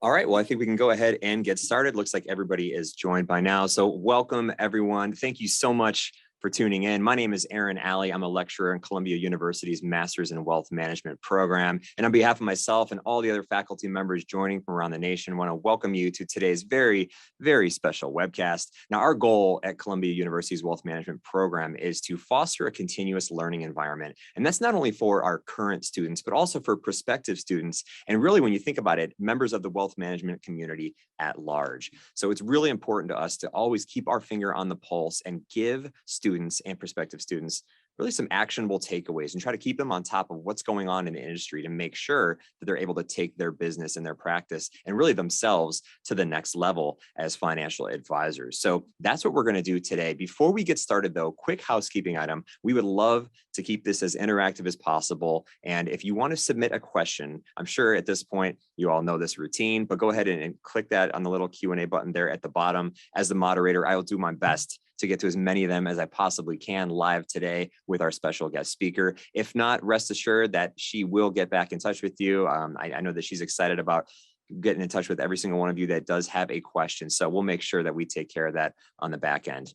All right, well, I think we can go ahead and get started. Looks like everybody is joined by now. So welcome, everyone. Thank you so much for tuning in. My name is Aaron Alley. I'm a lecturer in Columbia University's Masters in Wealth Management program. And on behalf of myself and all the other faculty members joining from around the nation, I want to welcome you to today's very, very special webcast. Now, our goal at Columbia University's Wealth Management program is to foster a continuous learning environment. And that's not only for our current students, but also for prospective students. And really, when you think about it, members of the wealth management community at large. So it's really important to us to always keep our finger on the pulse and give students and prospective students really some actionable takeaways and try to keep them on top of what's going on in the industry to make sure that they're able to take their business and their practice and really themselves to the next level as financial advisors. So that's what we're going to do today. Before we get started though, quick housekeeping item. We would love to keep this as interactive as possible. And if you want to submit a question, I'm sure at this point, you all know this routine, but go ahead and click that on the little Q&A button there at the bottom. As the moderator, I will do my best to get to as many of them as I possibly can live today with our special guest speaker. If not, rest assured that she will get back in touch with you. I know that she's excited about getting in touch with every single one of you that does have a question. So we'll make sure that we take care of that on the back end.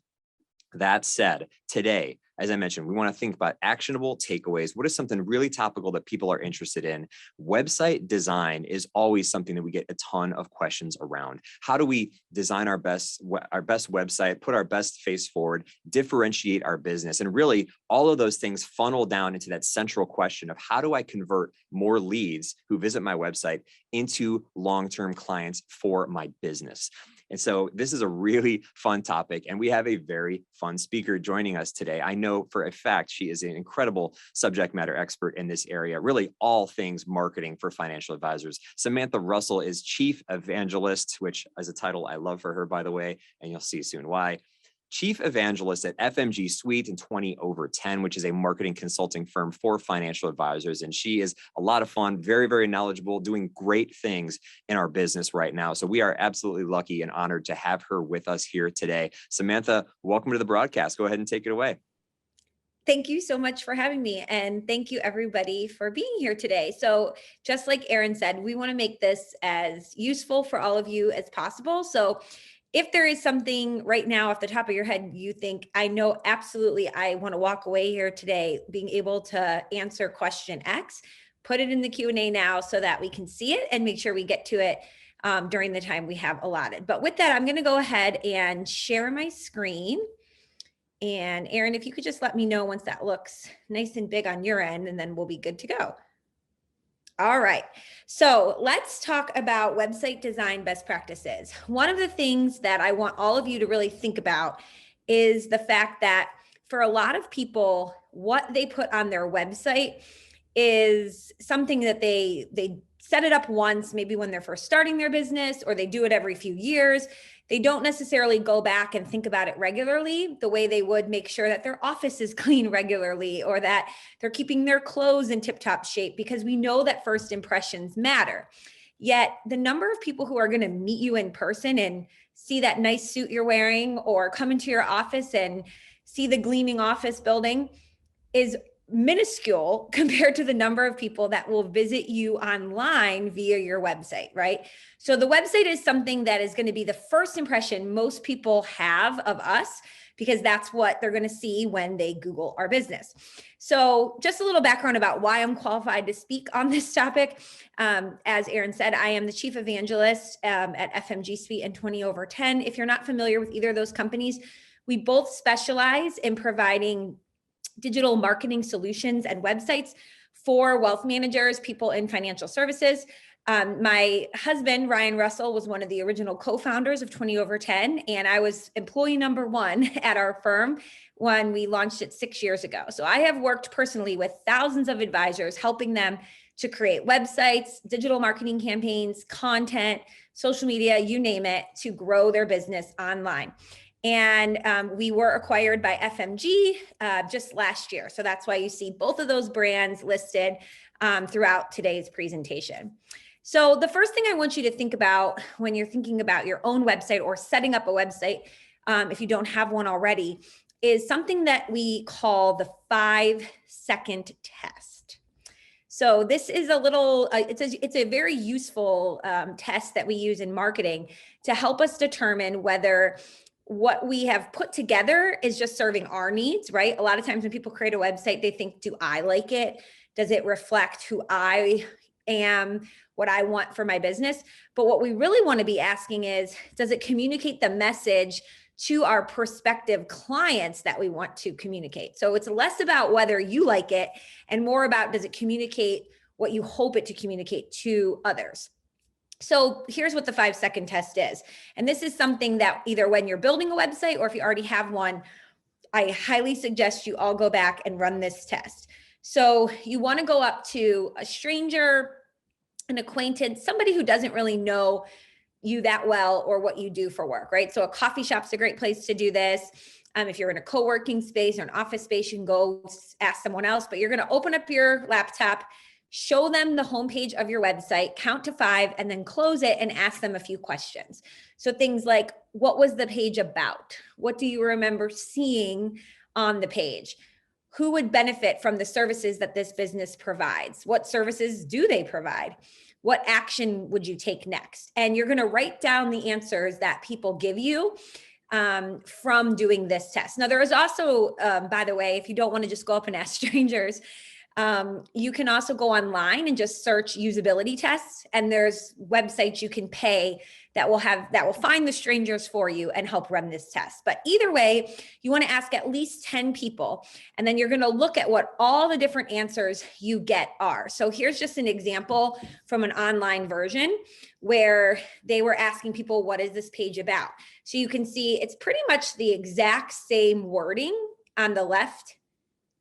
That said, today, as I mentioned, we want to think about actionable takeaways. What is something really topical that people are interested in? Website design is always something that we get a ton of questions around. How do we design our best website, put our best face forward, differentiate our business? And really, all of those things funnel down into that central question of how do I convert more leads who visit my website into long-term clients for my business? And so this is a really fun topic, and we have a very fun speaker joining us today. I know for a fact she is an incredible subject matter expert in this area, really all things marketing for financial advisors. Samantha Russell is Chief Evangelist, which is a title I love for her, by the way, and you'll see soon why. Chief Evangelist at FMG Suite and 20 over 10, which is a marketing consulting firm for financial advisors. And she is a lot of fun, very, very knowledgeable, doing great things in our business right now. So we are absolutely lucky and honored to have her with us here today. Samantha, welcome to the broadcast. Go ahead and take it away. Thank you so much for having me. And thank you everybody for being here today. So just like Aaron said, we want to make this as useful for all of you as possible. So if there is something right now off the top of your head, you think, I know absolutely I want to walk away here today being able to answer question X, put it in the Q&A now so that we can see it and make sure we get to it during the time we have allotted. But with that, I'm going to go ahead and share my screen. And Aaron, if you could just let me know once that looks nice and big on your end, and then we'll be good to go. All right, so let's talk about website design best practices. One of the things that I want all of you to really think about is the fact that for a lot of people, what they put on their website is something that they set it up once, maybe when they're first starting their business, or they do it every few years. They don't necessarily go back and think about it regularly the way they would make sure that their office is clean regularly, or that they're keeping their clothes in tip-top shape, because we know that first impressions matter. Yet the number of people who are going to meet you in person and see that nice suit you're wearing, or come into your office and see the gleaming office building, is minuscule compared to the number of people that will visit you online via your website, right? So the website is something that is going to be the first impression most people have of us, because that's what they're going to see when they Google our business. So just a little background about why I'm qualified to speak on this topic. As Aaron said, I am the Chief Evangelist at FMG Suite and 20 over 10. If you're not familiar with either of those companies, we both specialize in providing digital marketing solutions and websites for wealth managers, people in financial services. My husband, Ryan Russell, was one of the original co-founders of 20 over 10, and I was employee number 1 at our firm when we launched it 6 years ago. So I have worked personally with thousands of advisors, helping them to create websites, digital marketing campaigns, content, social media, you name it, to grow their business online. And we were acquired by FMG just last year. So that's why you see both of those brands listed throughout today's presentation. So the first thing I want you to think about when you're thinking about your own website or setting up a website, if you don't have one already, is something that we call the 5-second test. So this is a little, it's a very useful test that we use in marketing to help us determine whether what we have put together is just serving our needs, right? A lot of times when people create a website, they think, do I like it? Does it reflect who I am, what I want for my business? But what we really want to be asking is, does it communicate the message to our prospective clients that we want to communicate? So it's less about whether you like it and more about, does it communicate what you hope it to communicate to others? So here's what the 5-second test is. And this is something that either when you're building a website or if you already have one, I highly suggest you all go back and run this test. So you want to go up to a stranger, an acquaintance, somebody who doesn't really know you that well or what you do for work, right? So a coffee shop's a great place to do this. If you're in a co-working space or an office space, you can go ask someone else, but you're going to open up your laptop, show them the homepage of your website, count to 5, and then close it and ask them a few questions. So things like, what was the page about? What do you remember seeing on the page? Who would benefit from the services that this business provides? What services do they provide? What action would you take next? And you're going to write down the answers that people give you from doing this test. Now, there is also, by the way, if you don't want to just go up and ask strangers, you can also go online and just search usability tests, and there's websites you can pay that will find the strangers for you and help run this test. But either way, you want to ask at least 10 people, and then you're going to look at what all the different answers you get are. So here's just an example from an online version where they were asking people, what is this page about? So you can see it's pretty much the exact same wording on the left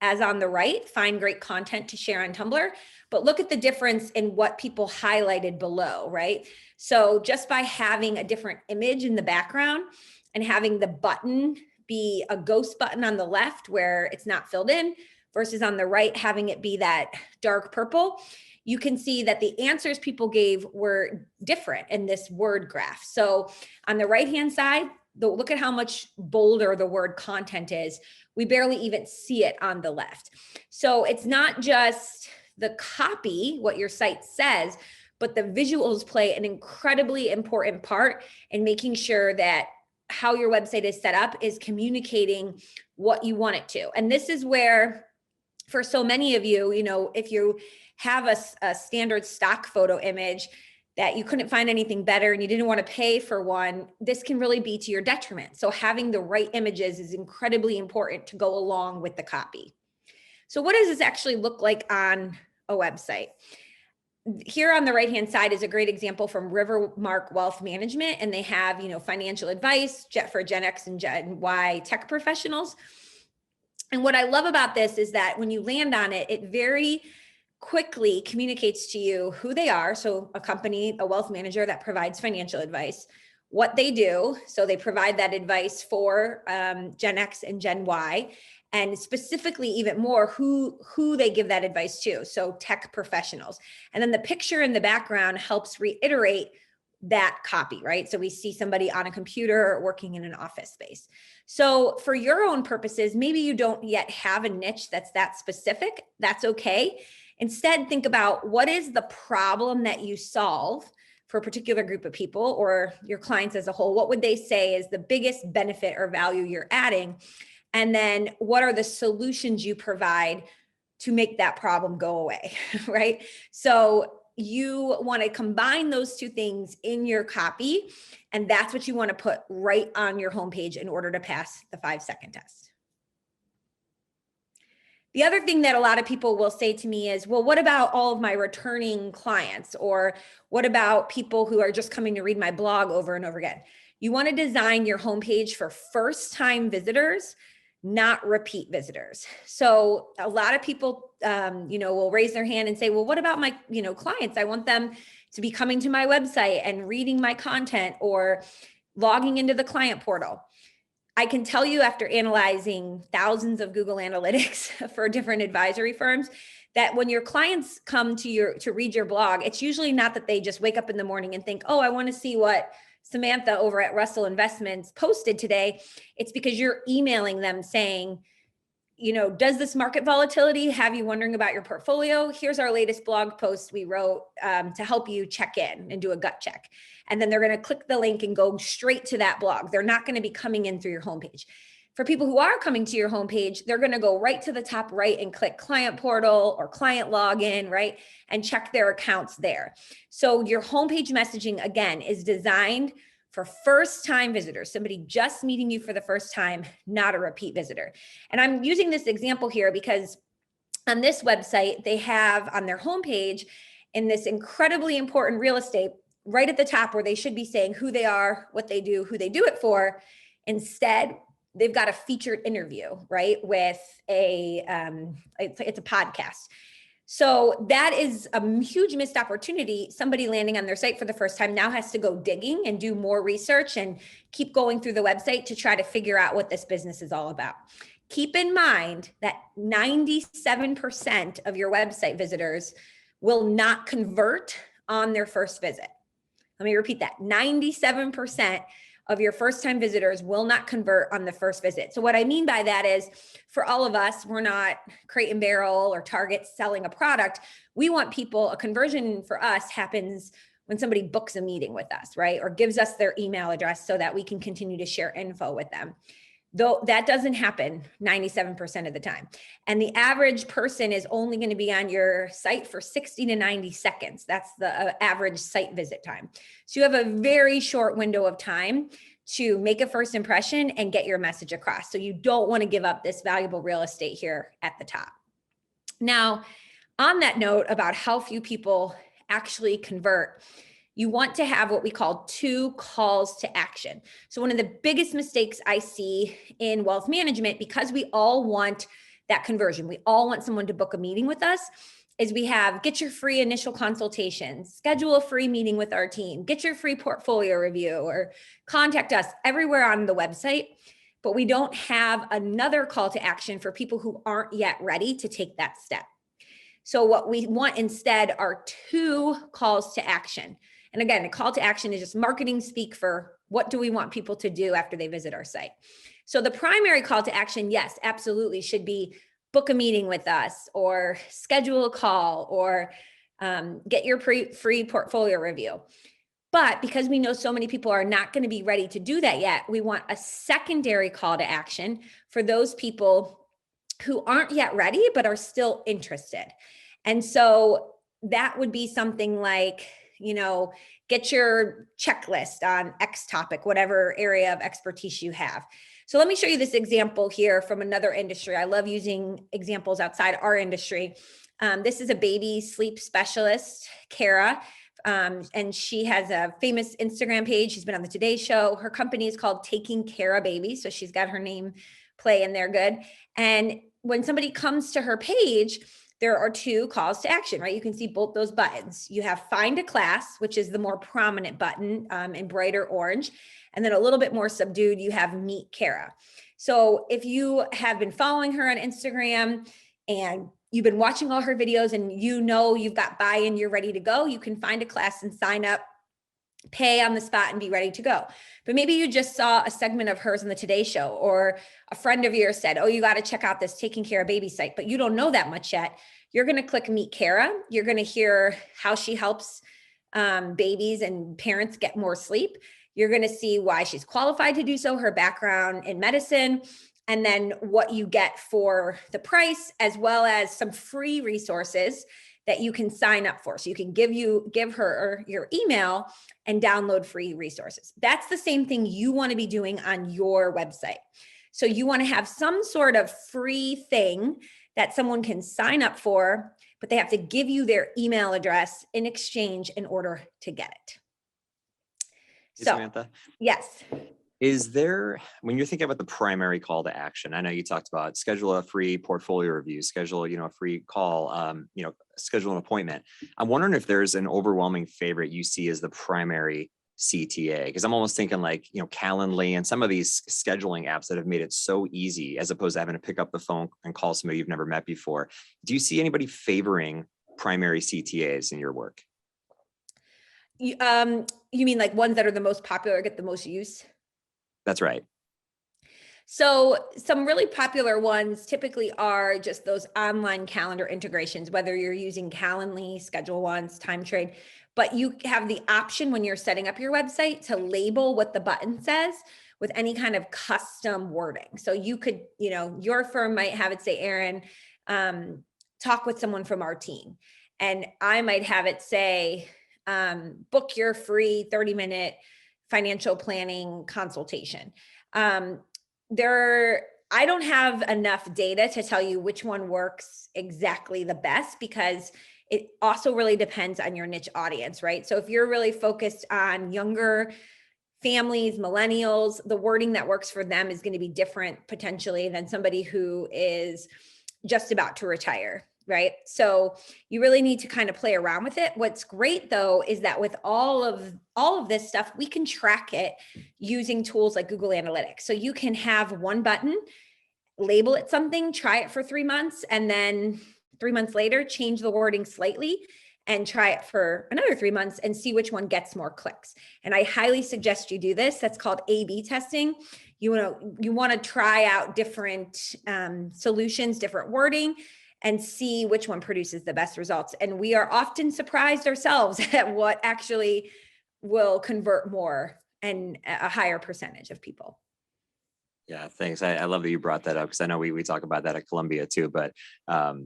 as on the right. Find great content to share on Tumblr, but look at the difference in what people highlighted below, right? So just by having a different image in the background and having the button be a ghost button on the left where it's not filled in versus on the right having it be that dark purple, you can see that the answers people gave were different in this word graph. So on the right-hand side, look at how much bolder the word content is. We barely even see it on the left. So it's not just the copy, what your site says, but the visuals play an incredibly important part in making sure that how your website is set up is communicating what you want it to. And this is where, for so many of you, if you have a standard stock photo image that you couldn't find anything better and you didn't want to pay for one, this can really be to your detriment. So having the right images is incredibly important to go along with the copy. So what does this actually look like on a website? Here on the right-hand side is a great example from Rivermark Wealth Management, and they have, financial advice for Gen X and Gen Y tech professionals. And what I love about this is that when you land on it, it very quickly communicates to you who they are. So a company, a wealth manager that provides financial advice, what they do. So they provide that advice for Gen X and Gen Y, and specifically even more who they give that advice to. So tech professionals. And then the picture in the background helps reiterate that copy, right? So we see somebody on a computer working in an office space. So for your own purposes, maybe you don't yet have a niche that's that specific. That's okay. Instead, think about what is the problem that you solve for a particular group of people or your clients as a whole. What would they say is the biggest benefit or value you're adding? And then what are the solutions you provide to make that problem go away, right? So you want to combine those two things in your copy, and that's what you want to put right on your homepage in order to pass the 5-second test. The other thing that a lot of people will say to me is, well, what about all of my returning clients? Or what about people who are just coming to read my blog over and over again? You want to design your homepage for first-time visitors, not repeat visitors. So a lot of people, will raise their hand and say, well, what about my, clients? I want them to be coming to my website and reading my content or logging into the client portal. I can tell you after analyzing thousands of Google Analytics for different advisory firms that when your clients come to read your blog, it's usually not that they just wake up in the morning and think, oh, I want to see what Samantha over at Russell Investments posted today. It's because you're emailing them saying, does this market volatility have you wondering about your portfolio? Here's our latest blog post we wrote to help you check in and do a gut check. And then they're going to click the link and go straight to that blog. They're not going to be coming in through your homepage. For people who are coming to your homepage, they're going to go right to the top right and click client portal or client login, right? And check their accounts there. So your homepage messaging, again, is designed for first-time visitors, somebody just meeting you for the first time, not a repeat visitor. And I'm using this example here because on this website, they have on their homepage in this incredibly important real estate, right at the top where they should be saying who they are, what they do, who they do it for. Instead, they've got a featured interview, right? With it's a podcast. So that is a huge missed opportunity. Somebody landing on their site for the first time now has to go digging and do more research and keep going through the website to try to figure out what this business is all about. Keep in mind that 97% of your website visitors will not convert on their first visit. Let me repeat that. 97% of your first-time visitors will not convert on the first visit. So what I mean by that is, for all of us, we're not Crate and Barrel or Target selling a product. We want people, a conversion for us happens when somebody books a meeting with us, right? Or gives us their email address so that we can continue to share info with them. Though that doesn't happen 97% of the time. And the average person is only going to be on your site for 60 to 90 seconds. That's the average site visit time. So you have a very short window of time to make a first impression and get your message across. So you don't want to give up this valuable real estate here at the top. Now, on that note about how few people actually convert, you want to have what we call 2 calls to action. So one of the biggest mistakes I see in wealth management, because we all want that conversion, we all want someone to book a meeting with us, is we have get your free initial consultation, schedule a free meeting with our team, get your free portfolio review, or contact us everywhere on the website. But we don't have another call to action for people who aren't yet ready to take that step. So what we want instead are 2 calls to action. And again, a call to action is just marketing speak for what do we want people to do after they visit our site. So the primary call to action, yes, absolutely should be book a meeting with us or schedule a call or get your free portfolio review. But because we know so many people are not going to be ready to do that yet, we want a secondary call to action for those people who aren't yet ready, but are still interested. And so that would be something like, get your checklist on X topic, whatever area of expertise you have. So let me show you this example here from another industry. I love using examples outside our industry. This is a baby sleep specialist, Kara, and she has a famous Instagram page. She's been on the Today Show. Her company is called Taking Care of Baby. So she's got her name play in there good. And when somebody comes to her page, there are 2 calls to action, right? You can see both those buttons. You have find a class, which is the more prominent button in brighter orange. And then a little bit more subdued, you have meet Kara. So if you have been following her on Instagram and you've been watching all her videos and you've got buy-in, you're ready to go, you can find a class and sign up, pay on the spot and be ready to go. But maybe you just saw a segment of hers on the Today Show, or a friend of yours said, oh, you got to check out this Taking Care of Baby site, but you don't know that much yet. You're going to click Meet Kara. You're going to hear how she helps babies and parents get more sleep. You're going to see why she's qualified to do so, her background in medicine, and then what you get for the price, as well as some free resources that you can sign up for. So you can give her your email and download free resources. That's the same thing you want to be doing on your website. So you want to have some sort of free thing that someone can sign up for, but they have to give you their email address in exchange in order to get it. Hey, So, Samantha, yes. is there, when you're thinking about the primary call to action, I know you talked about schedule a free portfolio review, schedule, a free call, schedule an appointment. I'm wondering if there's an overwhelming favorite you see as the primary CTA, because I'm almost thinking like, Calendly and some of these scheduling apps that have made it so easy as opposed to having to pick up the phone and call somebody you've never met before. Do you see anybody favoring primary CTAs in your work? You mean like ones that are the most popular, get the most use? That's right. So some really popular ones typically are just those online calendar integrations, whether you're using Calendly, Schedule Once, Time Trade, but you have the option when you're setting up your website to label what the button says with any kind of custom wording. So you could, your firm might have it say, Aaron, talk with someone from our team. And I might have it say, book your free 30-minute financial planning consultation. I don't have enough data to tell you which one works exactly the best, because it also really depends on your niche audience, right? So if you're really focused on younger families, millennials, the wording that works for them is going to be different potentially than somebody who is just about to retire, right? So you really need to kind of play around with it. What's great though is that with all of this stuff, we can track it using tools like Google Analytics. So you can have one button, label it something, try it for 3 months, and then 3 months later, change the wording slightly and try it for another 3 months and see which one gets more clicks. And I highly suggest you do this. That's called A/B testing. You want to try out different solutions, different wording, and see which one produces the best results. And we are often surprised ourselves at what actually will convert more and a higher percentage of people. Yeah, thanks. I love that you brought that up, because I know we talk about that at Columbia too, but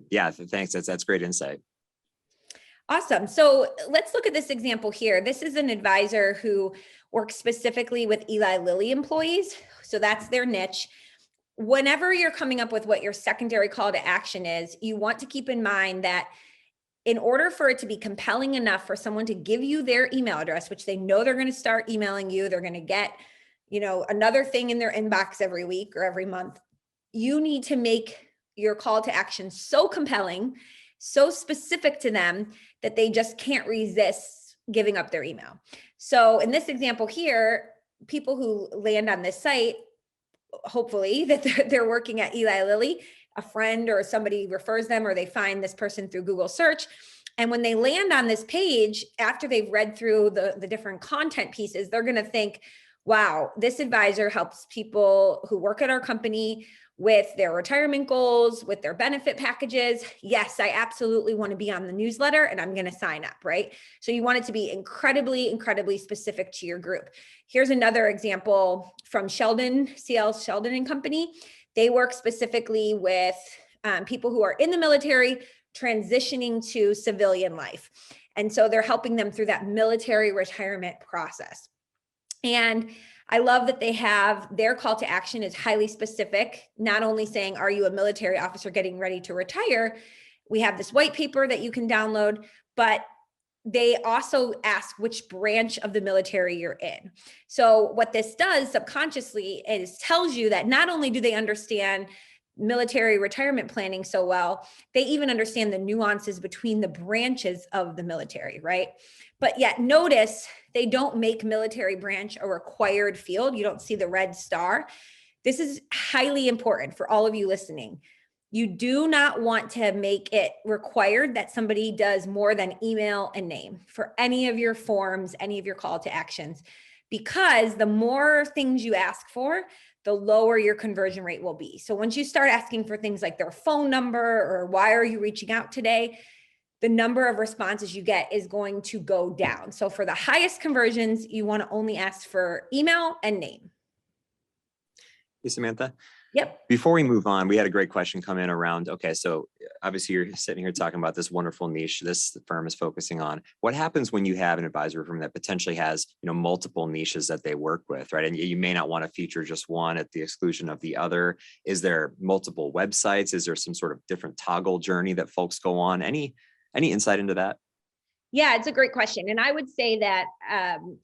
yeah, thanks. That's great insight. Awesome. So let's look at this example here. This is an advisor who works specifically with Eli Lilly employees. So that's their niche. Whenever you're coming up with what your secondary call to action is, you want to keep in mind that in order for it to be compelling enough for someone to give you their email address, which they know they're going to start emailing you, they're going to get, another thing in their inbox every week or every month, you need to make your call to action so compelling, so specific to them that they just can't resist giving up their email. So in this example here, people who land on this site, hopefully that they're working at Eli Lilly, a friend or somebody refers them, or they find this person through Google search. And when they land on this page, after they've read through the different content pieces, they're going to think, wow, this advisor helps people who work at our company with their retirement goals, with their benefit packages. Yes, I absolutely want to be on the newsletter and I'm going to sign up, right? So you want it to be incredibly, incredibly specific to your group. Here's another example from CL Sheldon and Company. They work specifically with people who are in the military transitioning to civilian life. And so they're helping them through that military retirement process. And I love that they have their call to action is highly specific, not only saying, are you a military officer getting ready to retire? We have this white paper that you can download, but they also ask which branch of the military you're in. So what this does subconsciously is tells you that not only do they understand military retirement planning so well, they even understand the nuances between the branches of the military, right? But yet notice they don't make military branch a required field. You don't see the red star. This is highly important for all of you listening. You do not want to make it required that somebody does more than email and name for any of your forms, any of your call to actions, because the more things you ask for, the lower your conversion rate will be. So once you start asking for things like their phone number or why are you reaching out today, the number of responses you get is going to go down. So for the highest conversions, you want to only ask for email and name. Hey, Samantha. Yep. Before we move on, we had a great question come in around, okay, so obviously you're sitting here talking about this wonderful niche this firm is focusing on. What happens when you have an advisory firm that potentially has, multiple niches that they work with, right? And you may not want to feature just one at the exclusion of the other. Is there multiple websites? Is there some sort of different toggle journey that folks go on? Any insight into that? Yeah, it's a great question. And I would say that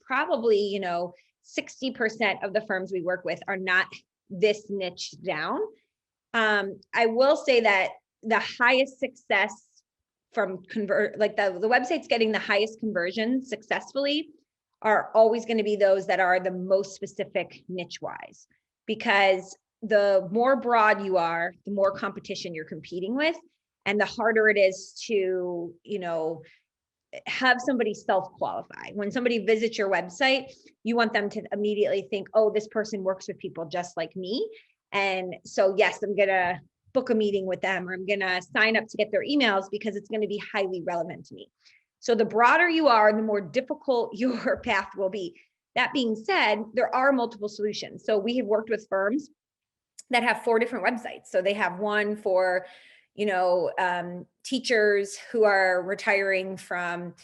probably, 60% of the firms we work with are not this niche down. I will say that the highest success from the websites getting the highest conversion successfully are always going to be those that are the most specific niche wise, because the more broad you are, the more competition you're competing with, and the harder it is to, have somebody self-qualify. When somebody visits your website, you want them to immediately think, oh, this person works with people just like me. And so, yes, I'm going to book a meeting with them, or I'm going to sign up to get their emails because it's going to be highly relevant to me. So the broader you are, the more difficult your path will be. That being said, there are multiple solutions. So we have worked with firms that have 4 different websites. So they have one for, teachers who are retiring from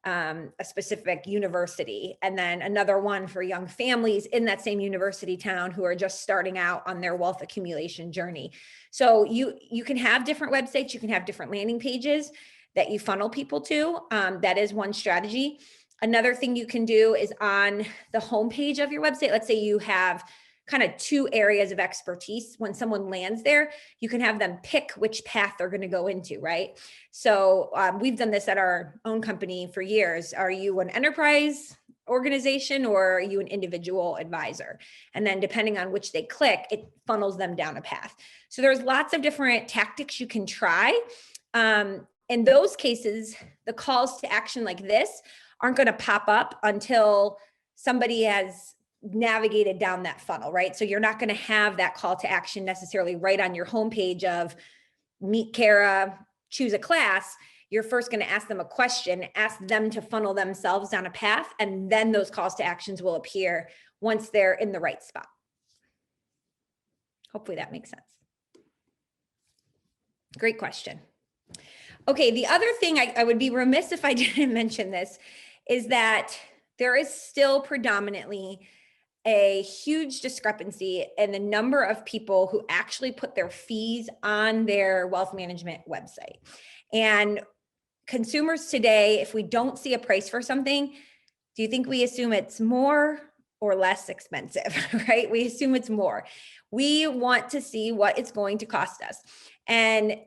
a specific university, and then another one for young families in that same university town who are just starting out on their wealth accumulation journey. So you can have different websites, you can have different landing pages that you funnel people to. That is one strategy. Another thing you can do is on the homepage of your website. Let's say you have kind of 2 areas of expertise. When someone lands there, you can have them pick which path they're going to go into, right? So we've done this at our own company for years. Are you an enterprise organization or are you an individual advisor? And then depending on which they click, it funnels them down a path. So there's lots of different tactics you can try. In those cases, the calls to action like this aren't going to pop up until somebody has navigated down that funnel, right? So you're not going to have that call to action necessarily right on your homepage of meet Kara, choose a class. You're first going to ask them a question, ask them to funnel themselves down a path, and then those calls to actions will appear once they're in the right spot. Hopefully that makes sense. Great question. Okay, the other thing I would be remiss if I didn't mention this is that there is still predominantly a huge discrepancy in the number of people who actually put their fees on their wealth management website. And consumers today, if we don't see a price for something, do you think we assume it's more or less expensive, right? We assume it's more. We want to see what it's going to cost us. And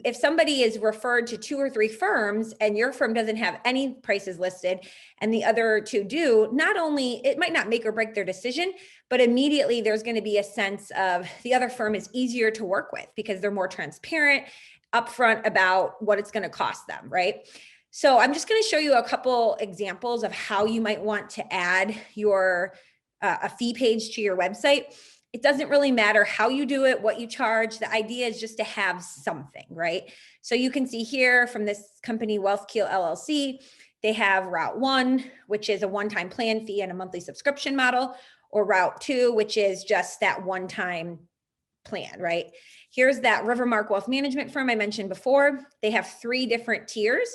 if somebody is referred to 2 or 3 firms and your firm doesn't have any prices listed and the other 2 do, not only it might not make or break their decision, but immediately there's going to be a sense of the other firm is easier to work with because they're more transparent upfront about what it's going to cost them, right? So I'm just going to show you a couple examples of how you might want to add your a fee page to your website. It doesn't really matter how you do it, what you charge. The idea is just to have something, right? So you can see here from this company, WealthKeel LLC, they have Route 1, which is a one-time plan fee and a monthly subscription model, or Route 2, which is just that one-time plan, right? Here's that Rivermark Wealth Management firm I mentioned before. They have 3 different tiers.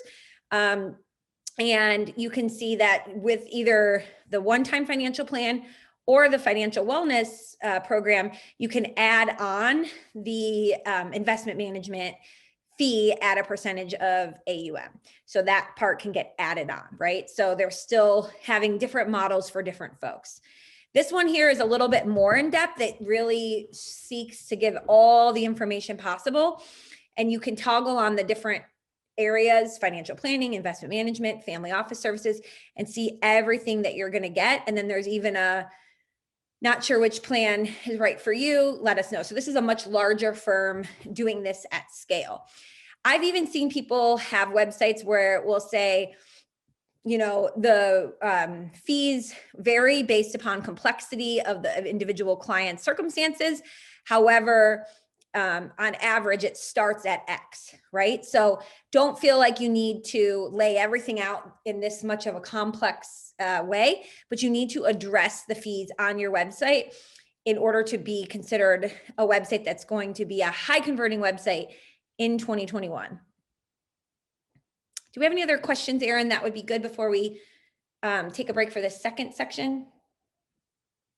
And you can see that with either the one-time financial plan or the financial wellness program, you can add on the investment management fee at a percentage of AUM. So that part can get added on, right? So they're still having different models for different folks. This one here is a little bit more in depth. It really seeks to give all the information possible. And you can toggle on the different areas, financial planning, investment management, family office services, and see everything that you're going to get. And then there's even a not sure which plan is right for you, let us know. So this is a much larger firm doing this at scale. I've even seen people have websites where it will say, the fees vary based upon complexity of the individual client's circumstances. However, on average, it starts at X, right? So don't feel like you need to lay everything out in this much of a complex way, but you need to address the fees on your website in order to be considered a website that's going to be a high converting website in 2021. Do we have any other questions, Erin, that would be good before we take a break for the second section?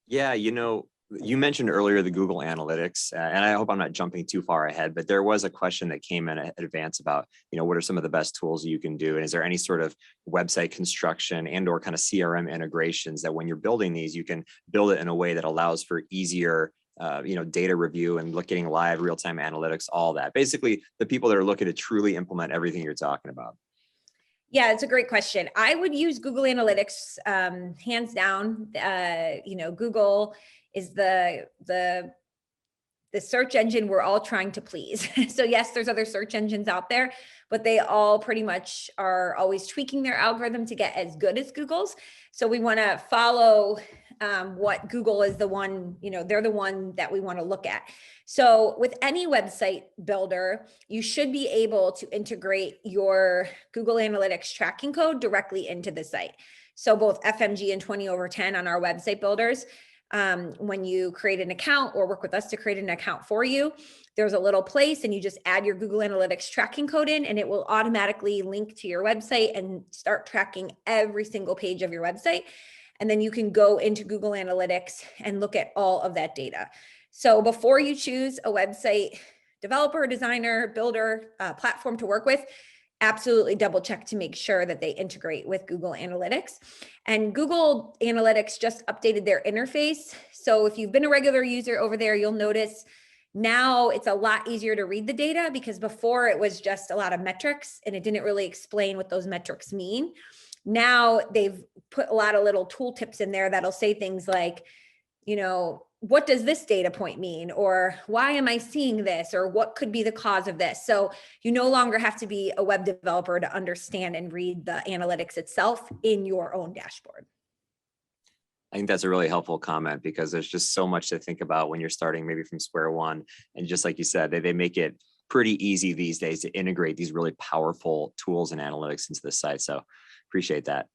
Yeah, you mentioned earlier the Google Analytics, and I hope I'm not jumping too far ahead, but there was a question that came in advance about, what are some of the best tools you can do? And is there any sort of website construction and or kind of CRM integrations that when you're building these, you can build it in a way that allows for easier data review and getting live real-time analytics, all that. Basically, the people that are looking to truly implement everything you're talking about. Yeah, it's a great question. I would use Google Analytics, hands down. Google is the search engine we're all trying to please. So yes, there's other search engines out there, but they all pretty much are always tweaking their algorithm to get as good as Google's. So we want to follow what Google is the one, they're the one that we want to look at. So with any website builder, you should be able to integrate your Google Analytics tracking code directly into the site. So both FMG and 20/10 on our website builders, when you create an account or work with us to create an account for you, there's a little place and you just add your Google Analytics tracking code in, and it will automatically link to your website and start tracking every single page of your website. And then you can go into Google Analytics and look at all of that data. So before you choose a website developer, designer, builder, platform to work with, absolutely double check to make sure that they integrate with Google Analytics. And Google Analytics just updated their interface. So if you've been a regular user over there, you'll notice now it's a lot easier to read the data, because before it was just a lot of metrics and it didn't really explain what those metrics mean. Now they've put a lot of little tool tips in there that'll say things like, what does this data point mean? Or why am I seeing this? Or what could be the cause of this? So you no longer have to be a web developer to understand and read the analytics itself in your own dashboard. I think that's a really helpful comment, because there's just so much to think about when you're starting maybe from square one. And just like you said, they make it pretty easy these days to integrate these really powerful tools and analytics into the site. So appreciate that.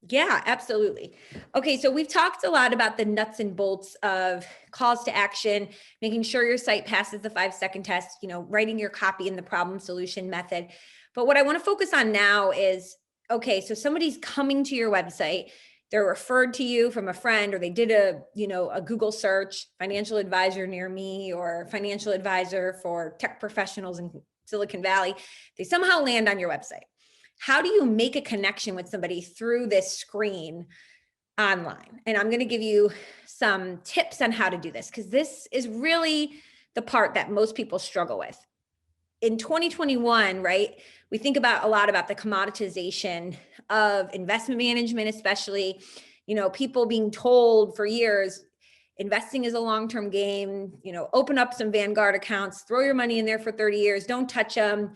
Yeah, absolutely. Okay, so we've talked a lot about the nuts and bolts of calls to action, making sure your site passes the 5-second test, writing your copy in the problem solution method. But what I want to focus on now is, okay, so somebody's coming to your website, they're referred to you from a friend, or they did a Google search, financial advisor near me, or financial advisor for tech professionals in Silicon Valley. They somehow land on your website. How do you make a connection with somebody through this screen online? And I'm going to give you some tips on how to do this, because this is really the part that most people struggle with. In 2021, right, we think about a lot about the commoditization of investment management, especially, people being told for years, investing is a long-term game, open up some Vanguard accounts, throw your money in there for 30 years, don't touch them.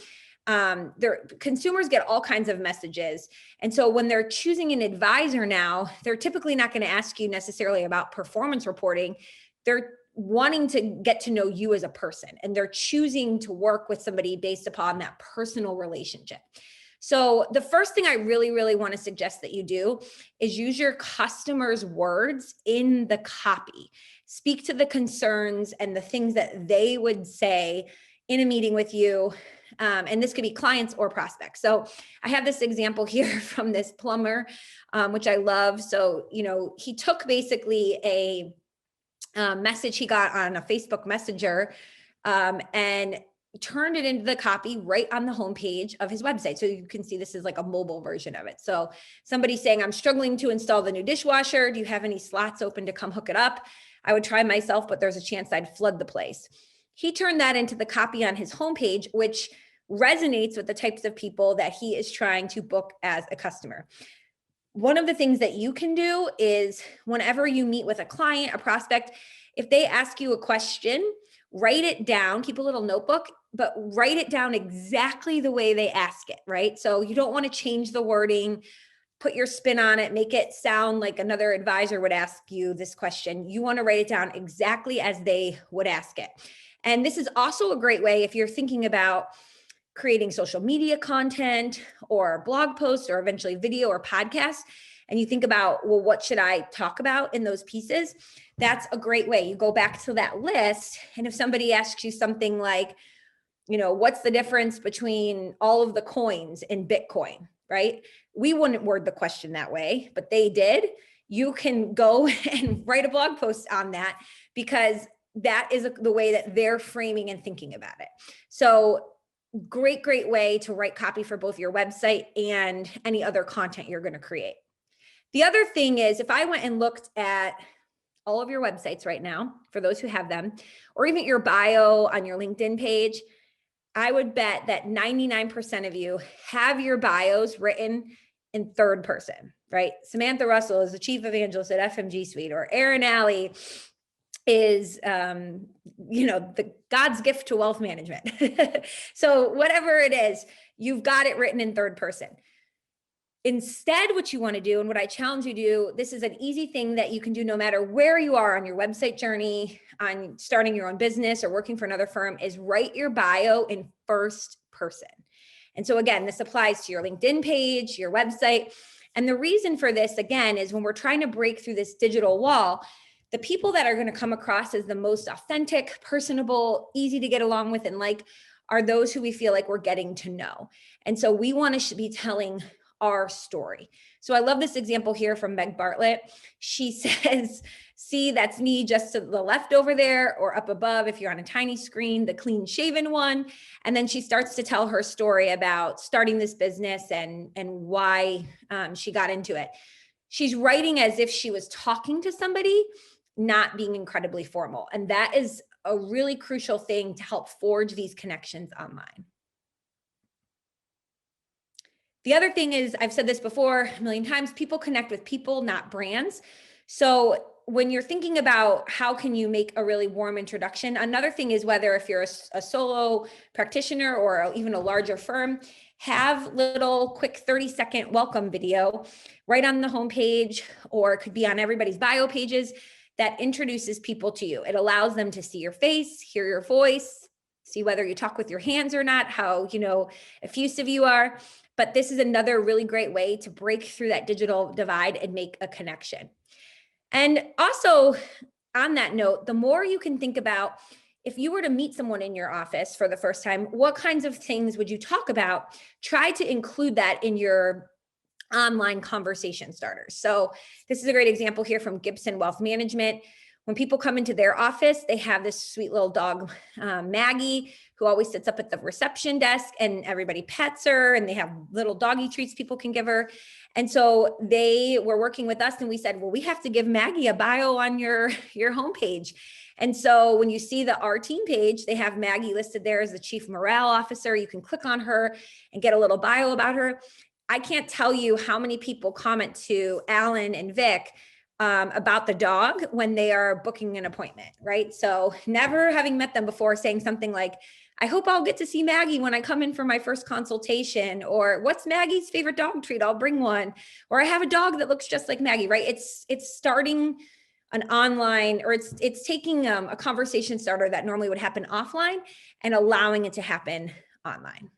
Consumers get all kinds of messages. And so when they're choosing an advisor now, they're typically not going to ask you necessarily about performance reporting. They're wanting to get to know you as a person, and they're choosing to work with somebody based upon that personal relationship. So the first thing I really, really want to suggest that you do is use your customers' words in the copy. Speak to the concerns and the things that they would say in a meeting with you. And this could be clients or prospects. So I have this example here from this plumber, which I love. So, he took basically a message he got on a Facebook Messenger and turned it into the copy right on the homepage of his website. So you can see this is like a mobile version of it. So somebody saying, I'm struggling to install the new dishwasher. Do you have any slots open to come hook it up? I would try myself, but there's a chance I'd flood the place. He turned that into the copy on his homepage, which resonates with the types of people that he is trying to book as a customer. One of the things that you can do is whenever you meet with a client, a prospect, if they ask you a question, write it down, keep a little notebook, but write it down exactly the way they ask it, right? So you don't want to change the wording, put your spin on it, make it sound like another advisor would ask you this question. You want to write it down exactly as they would ask it. And this is also a great way if you're thinking about creating social media content or blog posts or eventually video or podcasts, and you think about, well, what should I talk about in those pieces? That's a great way. You go back to that list, and if somebody asks you something like, what's the difference between all of the coins in Bitcoin, right? We wouldn't word the question that way, but they did. You can go and write a blog post on that, because that is the way that they're framing and thinking about it. So great way to write copy for both your website and any other content you're going to create. The other thing is, if I went and looked at all of your websites right now, for those who have them, or even your bio on your LinkedIn page, I would bet that 99% of you have your bios written in third person, right? Samantha Russell is the chief evangelist at FMG Suite, or Erin Alley is, the God's gift to wealth management. So whatever it is, you've got it written in third person. Instead, what you want to do, and what I challenge you to do, this is an easy thing that you can do no matter where you are on your website journey, on starting your own business or working for another firm, is write your bio in first person. And so again, this applies to your LinkedIn page, your website. And the reason for this, again, is when we're trying to break through this digital wall, the people that are going to come across as the most authentic, personable, easy to get along with and like are those who we feel like we're getting to know. And so we want to be telling our story. So I love this example here from Meg Bartlett. She says, see, that's me just to the left over there, or up above if you're on a tiny screen, the clean shaven one. And then she starts to tell her story about starting this business and why she got into it. She's writing as if she was talking to somebody, not being incredibly formal. And that is a really crucial thing to help forge these connections online. The other thing is, I've said this before a million times, people connect with people, not brands. So when you're thinking about how can you make a really warm introduction, another thing is whether if you're a solo practitioner or even a larger firm, have little quick 30-second welcome video right on the homepage, or it could be on everybody's bio pages, that introduces people to you. It allows them to see your face, hear your voice, see whether you talk with your hands or not, how effusive you are. But this is another really great way to break through that digital divide and make a connection. And also on that note, the more you can think about, if you were to meet someone in your office for the first time, what kinds of things would you talk about? Try to include that in your online conversation starters. So this is a great example here from Gibson Wealth Management. When people come into their office, they have this sweet little dog, Maggie, who always sits up at the reception desk, and everybody pets her, and they have little doggy treats people can give her. And so they were working with us, and we said, well, we have to give Maggie a bio on your homepage. And so when you see the Our Team page, they have Maggie listed there as the Chief Morale Officer. You can click on her and get a little bio about her. I can't tell you how many people comment to Alan and Vic about the dog when they are booking an appointment, right? So never having met them before, saying something like, I hope I'll get to see Maggie when I come in for my first consultation, or what's Maggie's favorite dog treat? I'll bring one. Or I have a dog that looks just like Maggie, right? It's starting an online, or it's taking a conversation starter that normally would happen offline and allowing it to happen online.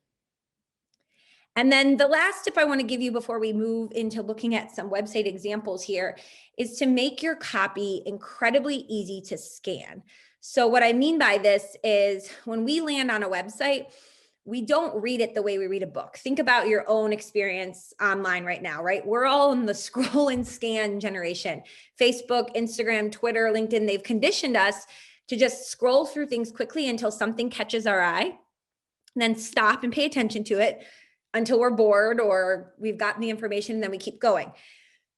And then the last tip I want to give you before we move into looking at some website examples here is to make your copy incredibly easy to scan. So what I mean by this is when we land on a website, we don't read it the way we read a book. Think about your own experience online right now, right? We're all in the scroll and scan generation. Facebook, Instagram, Twitter, LinkedIn, they've conditioned us to just scroll through things quickly until something catches our eye, and then stop and pay attention to it until we're bored or we've gotten the information, and then we keep going.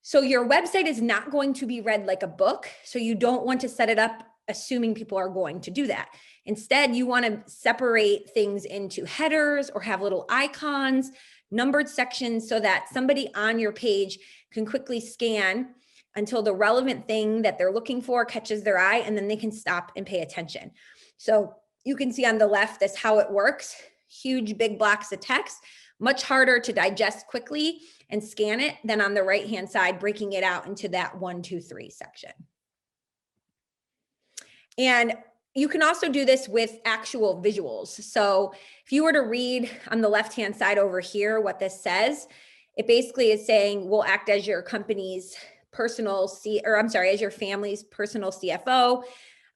So your website is not going to be read like a book. So you don't want to set it up assuming people are going to do that. Instead, you want to separate things into headers or have little icons, numbered sections, so that somebody on your page can quickly scan until the relevant thing that they're looking for catches their eye, and then they can stop and pay attention. So you can see on the left, that's how it works. Huge, big blocks of text, much harder to digest quickly and scan it than on the right-hand side, breaking it out into that 1, 2, 3 section. And you can also do this with actual visuals. So if you were to read on the left-hand side over here what this says, it basically is saying we'll act as your company's as your family's personal CFO.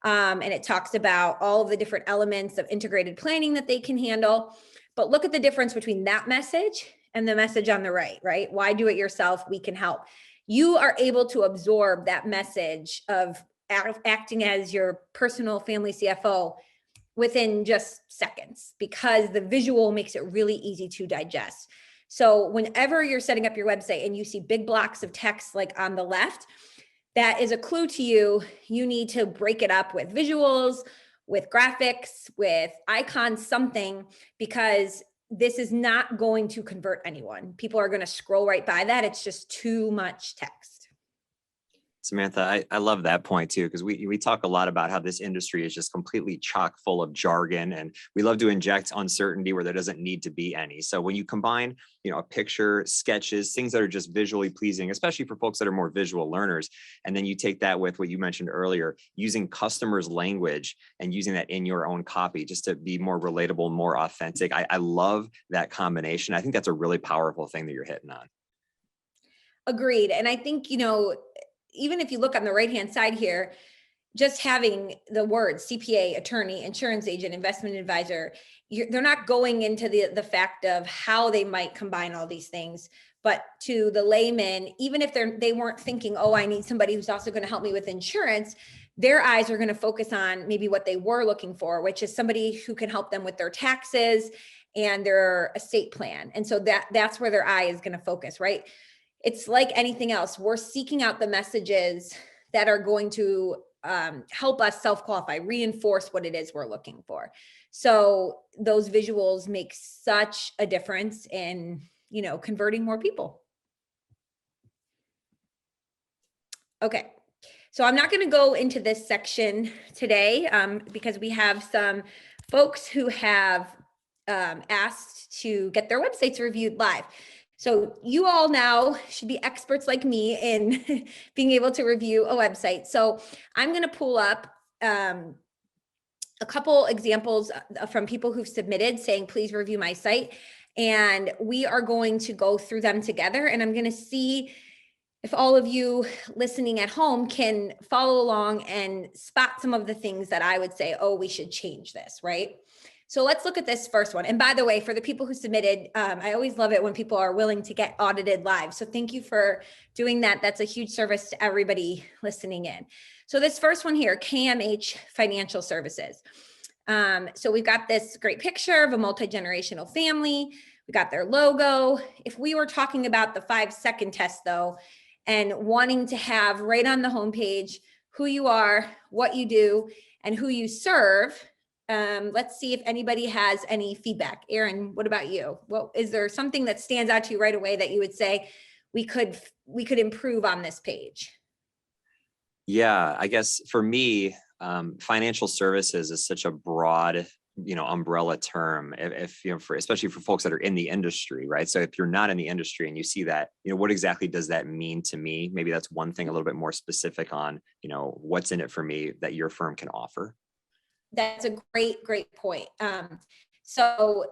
And it talks about all of the different elements of integrated planning that they can handle. But look at the difference between that message and the message on the right, right? Why do it yourself? We can help. You are able to absorb that message of acting as your personal family CFO within just seconds, because the visual makes it really easy to digest. So whenever you're setting up your website and you see big blocks of text like on the left, that is a clue to you. You need to break it up with visuals, with graphics, with icons, something, because this is not going to convert anyone. People are going to scroll right by that. It's just too much text. Samantha, I love that point too, because we talk a lot about how this industry is just completely chock full of jargon, and we love to inject uncertainty where there doesn't need to be any. So when you combine, a picture, sketches, things that are just visually pleasing, especially for folks that are more visual learners, and then you take that with what you mentioned earlier, using customers' language and using that in your own copy just to be more relatable, more authentic. I love that combination. I think that's a really powerful thing that you're hitting on. Agreed. And I think, even if you look on the right-hand side here, just having the words CPA, attorney, insurance agent, investment advisor, they're not going into the fact of how they might combine all these things. But to the layman, even if they weren't thinking, oh, I need somebody who's also going to help me with insurance, their eyes are going to focus on maybe what they were looking for, which is somebody who can help them with their taxes and their estate plan. And so that's where their eye is going to focus, right? It's like anything else. We're seeking out the messages that are going to help us self-qualify, reinforce what it is we're looking for. So those visuals make such a difference in, converting more people. Okay. So I'm not going to go into this section today because we have some folks who have asked to get their websites reviewed live. So you all now should be experts like me in being able to review a website. So I'm going to pull up a couple examples from people who've submitted saying, please review my site. And we are going to go through them together. And I'm going to see if all of you listening at home can follow along and spot some of the things that I would say, oh, we should change this, right? So let's look at this first one. And by the way, for the people who submitted, I always love it when people are willing to get audited live. So thank you for doing that. That's a huge service to everybody listening in. So this first one here, Kmh Financial Services. So we've got this great picture of a multi-generational family. We got their logo. If we were talking about the 5-second test though, and wanting to have right on the homepage who you are, what you do, and who you serve. Let's see if anybody has any feedback. Aaron, what about you? Well, is there something that stands out to you right away that you would say we could improve on this page? Yeah, I guess for me, financial services is such a broad, umbrella term. If especially for folks that are in the industry, right? So if you're not in the industry and you see that, what exactly does that mean to me? Maybe that's one thing a little bit more specific on, what's in it for me that your firm can offer. That's a great point. So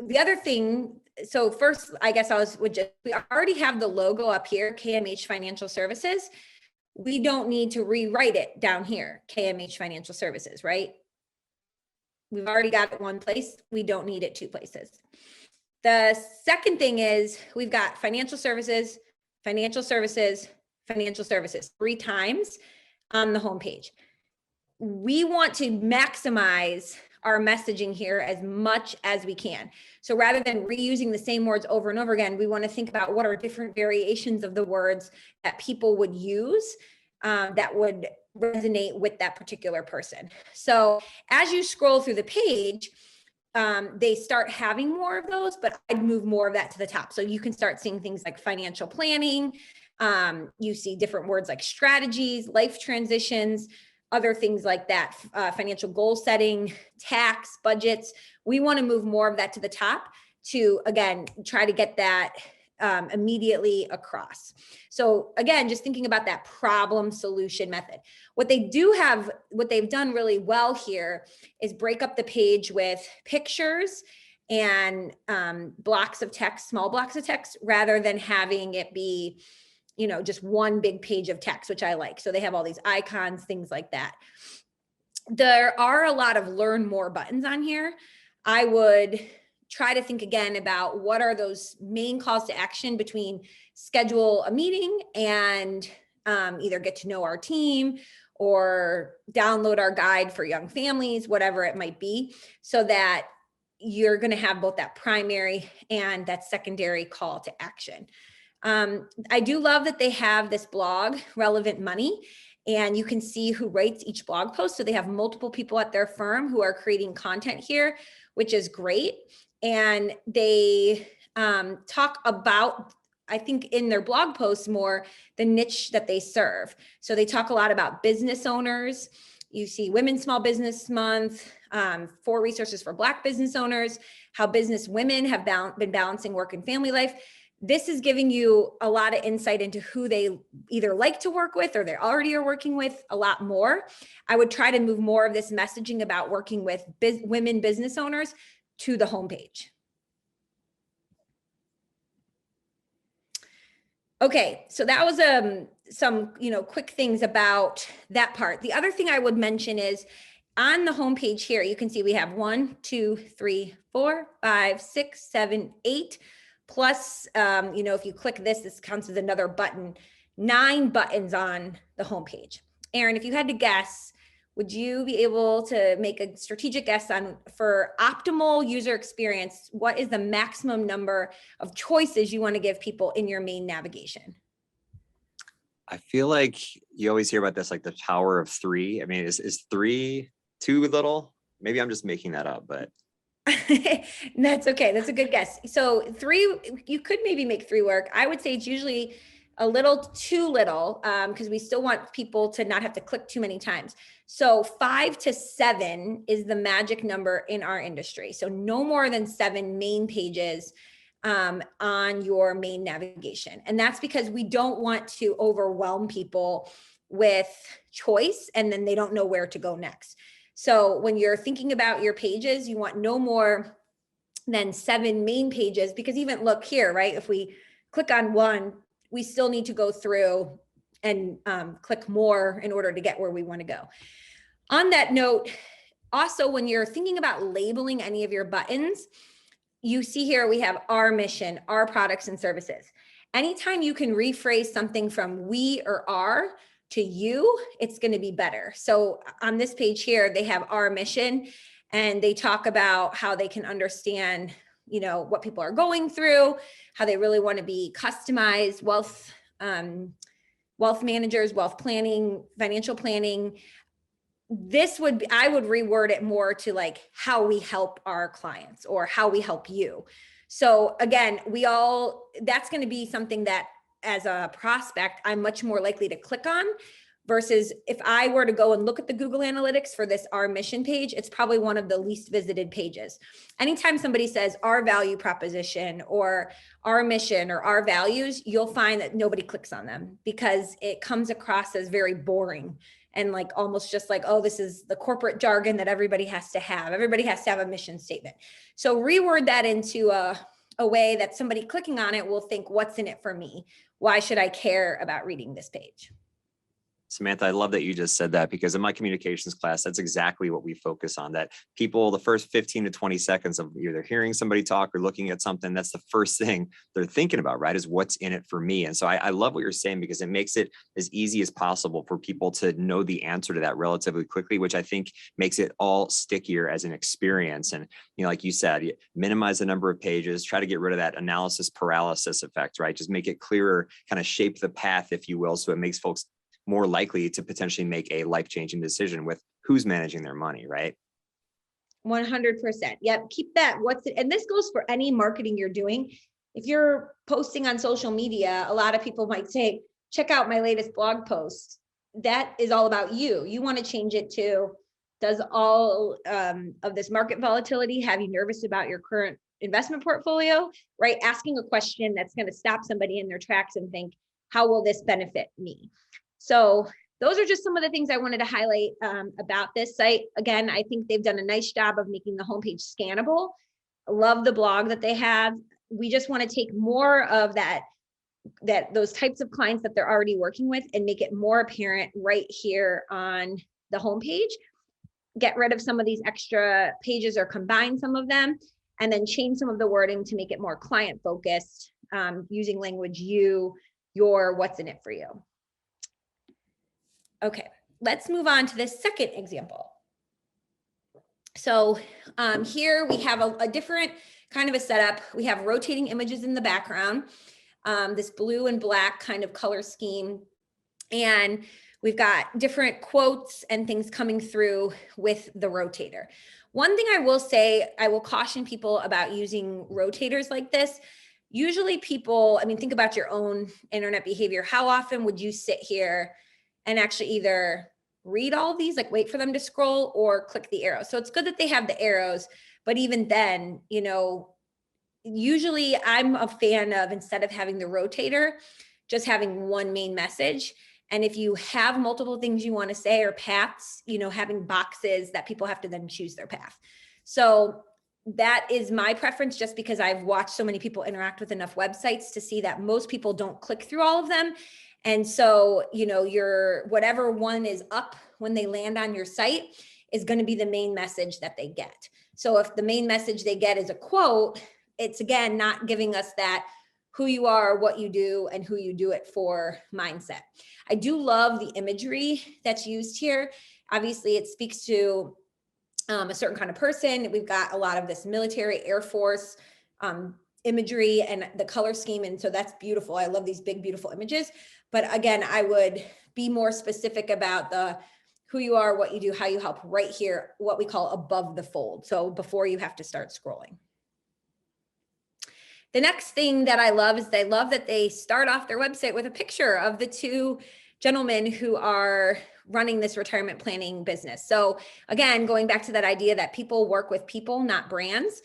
the other thing, so first, I guess we already have the logo up here, Kmh Financial Services. We don't need to rewrite it down here, Kmh Financial Services, right? We've already got it one place. We don't need it two places. The second thing is we've got financial services, financial services, financial services 3 times on the homepage. We want to maximize our messaging here as much as we can. So rather than reusing the same words over and over again, we want to think about what are different variations of the words that people would use that would resonate with that particular person. So as you scroll through the page, they start having more of those, but I'd move more of that to the top. So you can start seeing things like financial planning. You see different words like strategies, life transitions, other things like that, financial goal setting, tax, budgets. We want to move more of that to the top to, again, try to get that immediately across. So again, just thinking about that problem solution method. What they've done really well here is break up the page with pictures and blocks of text, small blocks of text, rather than having it be just one big page of text, which I like. So they have all these icons, things like that. There are a lot of learn more buttons on here. I would try to think again about what are those main calls to action between schedule a meeting and either get to know our team or download our guide for young families, whatever it might be, so that you're going to have both that primary and that secondary call to action. I do love that they have this blog, Relevant Money, and you can see who writes each blog post. So they have multiple people at their firm who are creating content here, which is great. And they talk about I think in their blog posts more the niche that they serve. So they talk a lot about business owners. You see Women's Small Business Month, 4 resources for Black business owners, how business women have been balancing work and family life. This is giving you a lot of insight into who they either like to work with or they already are working with a lot more. I would try to move more of this messaging about working with women business owners to the homepage. Okay, so that was some quick things about that part. The other thing I would mention is on the homepage here, you can see we have 1, 2, 3, 4, 5, 6, 7, 8. Plus, if you click this counts as another button, 9 buttons on the homepage. Erin, if you had to guess, would you be able to make a strategic guess on, for optimal user experience, what is the maximum number of choices you want to give people in your main navigation? I feel like you always hear about this, like the power of 3. I mean, is 3 too little? Maybe I'm just making that up, but. That's okay. That's a good guess. So 3, you could maybe make 3 work. I would say it's usually a little too little because we still want people to not have to click too many times. So 5 to 7 is the magic number in our industry. So no more than 7 main pages on your main navigation. And that's because we don't want to overwhelm people with choice and then they don't know where to go next. So when you're thinking about your pages, you want no more than 7 main pages, because even look here, right? If we click on 1, we still need to go through and click more in order to get where we want to go. On that note, also, when you're thinking about labeling any of your buttons, you see here we have our mission, our products and services. Anytime you can rephrase something from we or our to you, it's going to be better. So on this page here, they have our mission and they talk about how they can understand, what people are going through, how they really want to be customized, wealth managers, wealth planning, financial planning. I would reword it more to like how we help our clients or how we help you. So again, that's going to be something that as a prospect, I'm much more likely to click on versus if I were to go and look at the Google Analytics for this our mission page, it's probably one of the least visited pages. Anytime somebody says our value proposition or our mission or our values, you'll find that nobody clicks on them because it comes across as very boring and like almost just like, oh, this is the corporate jargon that everybody has to have. Everybody has to have a mission statement. So reword that into a way that somebody clicking on it will think, what's in it for me? Why should I care about reading this page? Samantha, I love that you just said that because in my communications class, that's exactly what we focus on, that people, the first 15 to 20 seconds of either hearing somebody talk or looking at something, that's the first thing they're thinking about, right? Is what's in it for me. And so I love what you're saying because it makes it as easy as possible for people to know the answer to that relatively quickly, which I think makes it all stickier as an experience. And, like you said, minimize the number of pages, try to get rid of that analysis paralysis effect, right? Just make it clearer, kind of shape the path, if you will, so it makes folks more likely to potentially make a life-changing decision with who's managing their money, right? 100%. Yep. Keep that. And this goes for any marketing you're doing. If you're posting on social media, a lot of people might say, check out my latest blog post. That is all about you. You want to change it to, does all of this market volatility have you nervous about your current investment portfolio, right? Asking a question that's going to stop somebody in their tracks and think, how will this benefit me? So those are just some of the things I wanted to highlight about this site. Again, I think they've done a nice job of making the homepage scannable. I love the blog that they have. We just want to take more of those types of clients that they're already working with and make it more apparent right here on the homepage. Get rid of some of these extra pages or combine some of them, and then change some of the wording to make it more client focused using language you, your, what's in it for you. Okay, let's move on to the second example. So here we have a different kind of a setup. We have rotating images in the background, this blue and black kind of color scheme. And we've got different quotes and things coming through with the rotator. One thing I will say, I will caution people about using rotators like this. usually people, I mean, think about your own internet behavior. How often would you sit here and actually either read all of these, like wait for them to scroll, or click the arrow? So it's good that they have the arrows, but even then, usually I'm a fan of, instead of having the rotator, just having one main message. And if you have multiple things you want to say or paths, having boxes that people have to then choose their path. So that is my preference, just because I've watched so many people interact with enough websites to see that most people don't click through all of them. And so, your whatever one is up when they land on your site is going to be the main message that they get. So if the main message they get is a quote, it's again not giving us that who you are, what you do, and who you do it for mindset. I do love the imagery that's used here. Obviously, it speaks to a certain kind of person. We've got a lot of this military, Air Force imagery and the color scheme. And so that's beautiful. I love these big, beautiful images. But again, I would be more specific about the who you are, what you do, how you help right here, what we call above the fold. So before you have to start scrolling. The next thing that I love is they love that they start off their website with a picture of the two gentlemen who are running this retirement planning business. So again, going back to that idea that people work with people, not brands,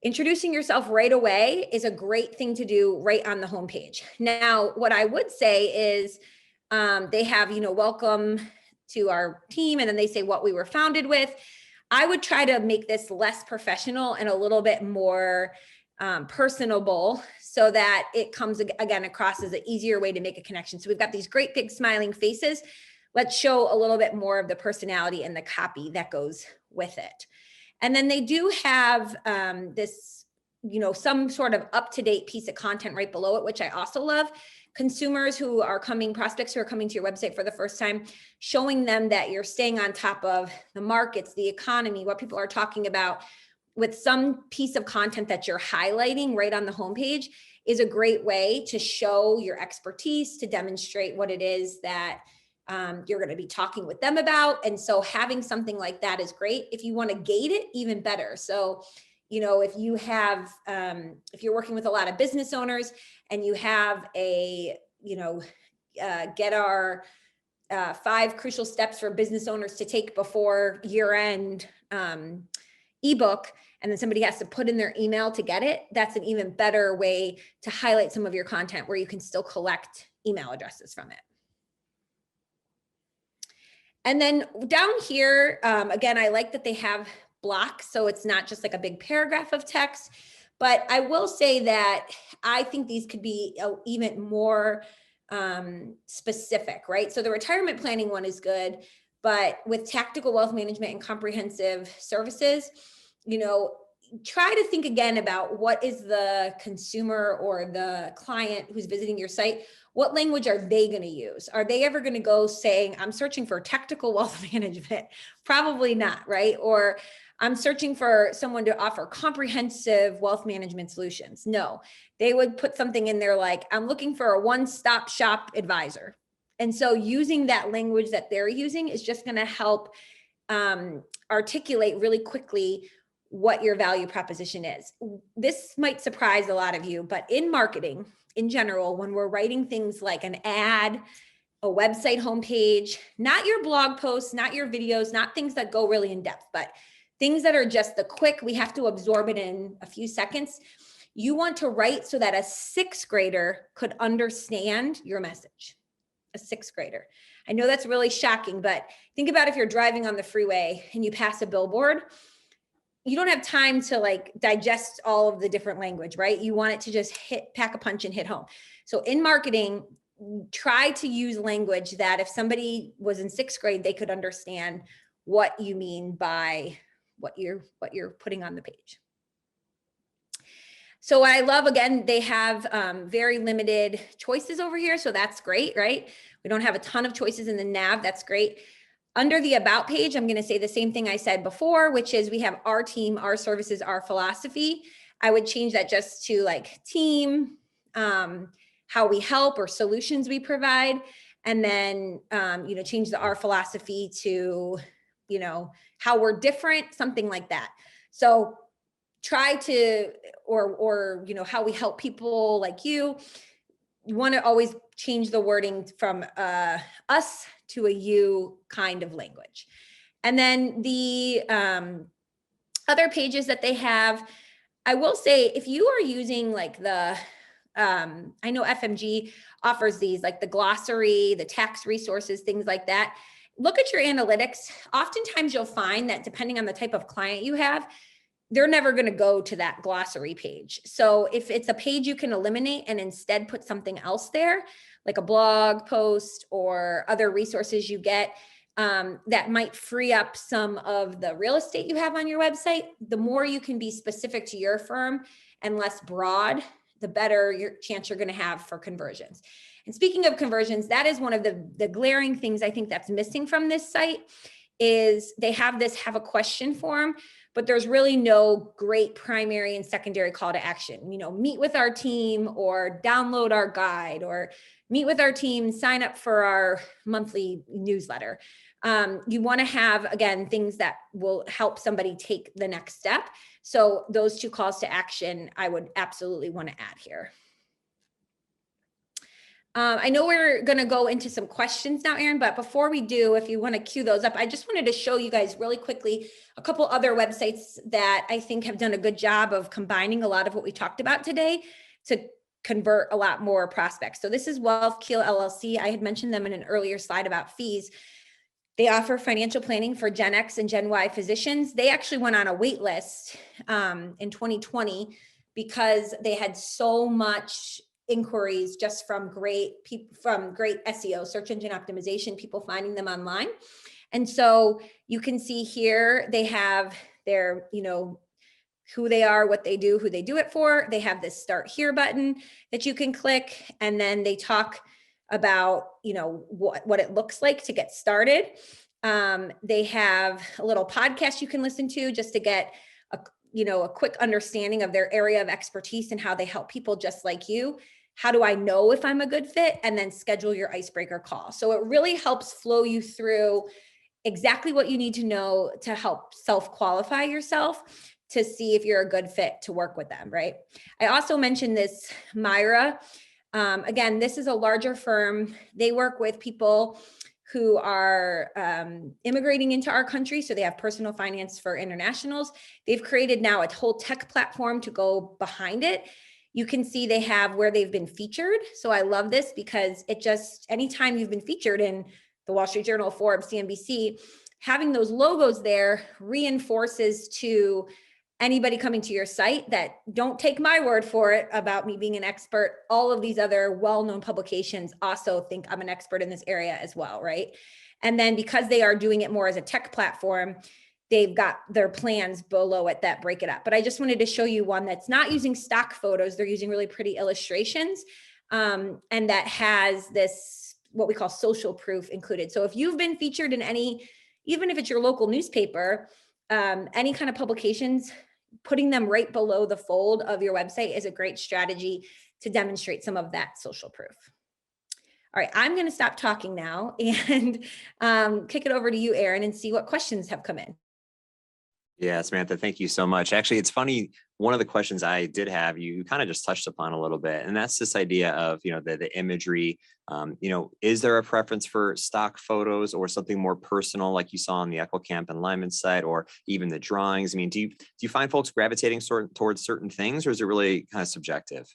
introducing yourself right away is a great thing to do right on the homepage. Now, what I would say is they have, welcome to our team, and then they say what we were founded with. I would try to make this less professional and a little bit more personable, so that it comes again across as an easier way to make a connection. So we've got these great big smiling faces. Let's show a little bit more of the personality and the copy that goes with it. And then they do have this, some sort of up-to-date piece of content right below it, which I also love. Consumers who are coming, prospects who are coming to your website for the first time, showing them that you're staying on top of the markets, the economy, what people are talking about, with some piece of content that you're highlighting right on the homepage is a great way to show your expertise, to demonstrate what it is that you're going to be talking with them about. And so having something like that is great. If you want to gate it, even better. So, if you have, if you're working with a lot of business owners and you have a, get our 5 crucial steps for business owners to take before year end ebook, and then somebody has to put in their email to get it, that's an even better way to highlight some of your content where you can still collect email addresses from it. And then down here, again, I like that they have blocks, so it's not just like a big paragraph of text, but I will say that I think these could be even more specific, right? So the retirement planning one is good, but with tactical wealth management and comprehensive services, try to think again about what is the consumer or the client who's visiting your site, what language are they going to use? Are they ever going to go saying, I'm searching for tactical wealth management? Probably not, right? Or I'm searching for someone to offer comprehensive wealth management solutions. No, they would put something in there like, I'm looking for a one-stop shop advisor. And so using that language that they're using is just going to help articulate really quickly what your value proposition is. This might surprise a lot of you, but in marketing in general, when we're writing things like an ad, a website homepage, not your blog posts, not your videos, not things that go really in depth, but things that are just the quick, we have to absorb it in a few seconds. You want to write so that a 6th grader could understand your message. A 6th grader. I know that's really shocking, but think about if you're driving on the freeway and you pass a billboard, you don't have time to like digest all of the different language, right? You want it to just pack a punch and hit home. So in marketing, try to use language that if somebody was in 6th grade, they could understand what you mean by what you're putting on the page. So I love, again, they have very limited choices over here. So that's great, right? We don't have a ton of choices in the nav. That's great. Under the about page, I'm going to say the same thing I said before, which is we have our team, our services, our philosophy. I would change that just to like team, how we help or solutions we provide. And then, change the our philosophy to, how we're different, something like that. So try to, or, you know, how we help people like you want to always change the wording from us to a you kind of language. And then the other pages that they have, I will say, if you are using like the, I know FMG offers these, like the glossary, the tax resources, things like that. Look at your analytics. Oftentimes you'll find that depending on the type of client you have, they're never going to go to that glossary page. So if it's a page you can eliminate and instead put something else there, like a blog post or other resources you get, that might free up some of the real estate you have on your website, the more you can be specific to your firm and less broad, the better your chance you're going to have for conversions. And speaking of conversions, that is one of the glaring things I think that's missing from this site is they have a question form, but there's really no great primary and secondary call to action. You know, meet with our team or download our guide or meet with our team, sign up for our monthly newsletter. You want to have, again, things that will help somebody take the next step. So those two calls to action, I would absolutely want to add here. I know we're going to go into some questions now, Erin, but before we do, if you want to queue those up, I just wanted to show you guys really quickly a couple other websites that I think have done a good job of combining a lot of what we talked about today to convert a lot more prospects. So this is WealthKeel LLC. I had mentioned them in an earlier slide about fees. They offer financial planning for Gen X and Gen Y physicians. They actually went on a wait list in 2020 because they had so much inquiries just from great SEO, search engine optimization, people finding them online. And so you can see here, they have their, you know, who they are, what they do, who they do it for. They have this start here button that you can click, and then they talk about, you know, what it looks like to get started. They have a little podcast you can listen to just to get a quick understanding of their area of expertise and how they help people just like you. How do I know if I'm a good fit? And then schedule your icebreaker call. So it really helps flow you through exactly what you need to know to help self-qualify yourself to see if you're a good fit to work with them, right? I also mentioned this Myra. Again, this is a larger firm. They work with people who are immigrating into our country. So they have personal finance for internationals. They've created now a whole tech platform to go behind it. You can see they have where they've been featured. So I love this because it just, anytime you've been featured in the Wall Street Journal, Forbes, CNBC, having those logos there reinforces to anybody coming to your site that don't take my word for it about me being an expert. All of these other well-known publications also think I'm an expert in this area as well, right? And then because they are doing it more as a tech platform, they've got their plans below it that break it up. But I just wanted to show you one that's not using stock photos. They're using really pretty illustrations, and that has this, what we call social proof included. So if you've been featured in any, even if it's your local newspaper, any kind of publications, putting them right below the fold of your website is a great strategy to demonstrate some of that social proof. All right, I'm going to stop talking now and kick it over to you, Erin, and see what questions have come in. Yeah, Samantha, thank you so much. Actually, it's funny. One of the questions I did have, you kind of just touched upon a little bit, and that's this idea of, the imagery. Is there a preference for stock photos or something more personal, like you saw on the EchoCamp and Lyman site, or even the drawings? I mean, do you find folks gravitating towards certain things, or is it really kind of subjective?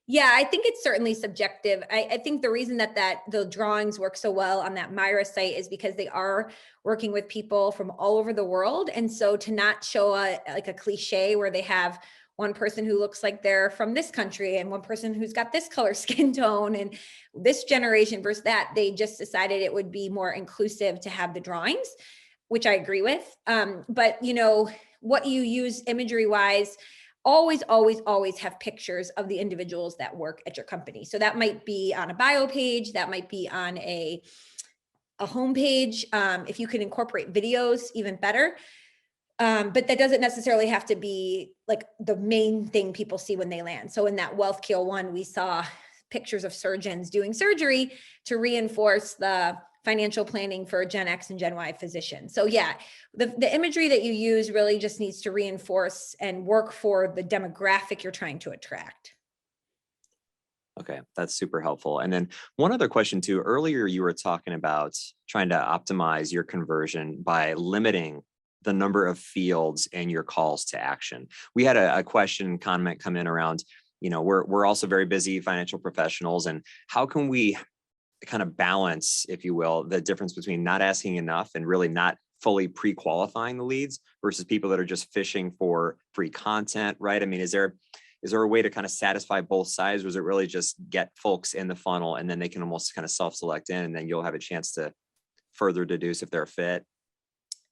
Yeah, I think it's certainly subjective. I think the reason that the drawings work so well on that Myra site is because they are working with people from all over the world. And so to not show a cliche where they have one person who looks like they're from this country and one person who's got this color skin tone and this generation versus that, they just decided it would be more inclusive to have the drawings, which I agree with. But what you use imagery wise, always have pictures of the individuals that work at your company. So that might be on a bio page, that might be on a home page. If you can incorporate videos, even better. But that doesn't necessarily have to be like the main thing people see when they land. So in that WealthKeel one, we saw pictures of surgeons doing surgery to reinforce the financial planning for Gen X and Gen Y physicians. So yeah, the imagery that you use really just needs to reinforce and work for the demographic you're trying to attract. Okay, that's super helpful. And then one other question too, earlier you were talking about trying to optimize your conversion by limiting the number of fields in your calls to action. We had a question comment come in around, we're also very busy financial professionals, and how can we kind of balance, if you will, the difference between not asking enough and really not fully pre-qualifying the leads versus people that are just fishing for free content, right? I mean, is there a way to kind of satisfy both sides? Or is it really just get folks in the funnel and then they can almost kind of self-select in, and then you'll have a chance to further deduce if they're a fit?